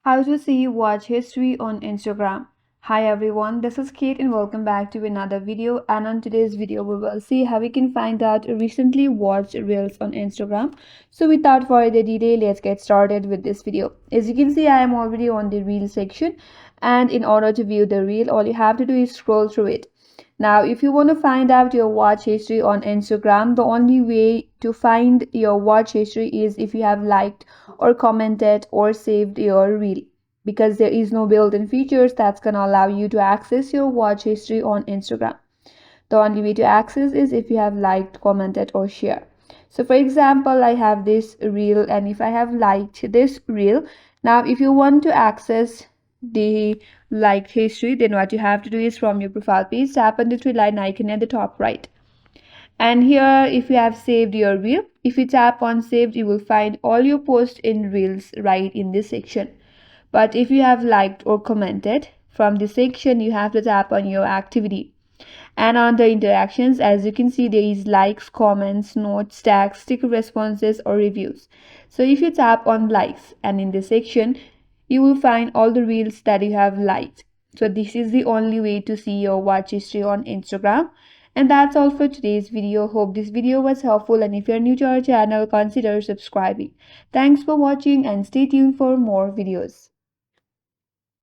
How to see watch history on Instagram. Hi everyone, this is Kate and welcome back to another video. And on today's video, we will see how we can find out recently watched reels on Instagram. So without further delay, let's get started with this video. As you can see, I am already on the reel section, and in order to view the reel, all you have to do is scroll through it. Now, if you want to find out your watch history on Instagram, the only way to find your watch history is if you have liked or commented or saved your reel, because there is no built-in features that's gonna allow you to access your watch history on Instagram. The only way to access is if you have liked, commented, or shared. So for example, I have this reel, and if I have liked this reel, now if you want to access the like history, then what you have to do is from your profile page, tap on the three line icon at the top right. And here, if you have saved your reel, if you tap on saved, you will find all your posts in reels right in this section. But if you have liked or commented, from this section you have to tap on your activity. And on the interactions, as you can see, there is likes, comments, notes, tags, sticker responses, or reviews. So if you tap on likes, and in this section you will find all the reels that you have liked. So this is the only way to see your watch history on Instagram. And that's all for today's video. Hope this video was helpful, and if you're new to our channel, consider subscribing. Thanks for watching and stay tuned for more videos.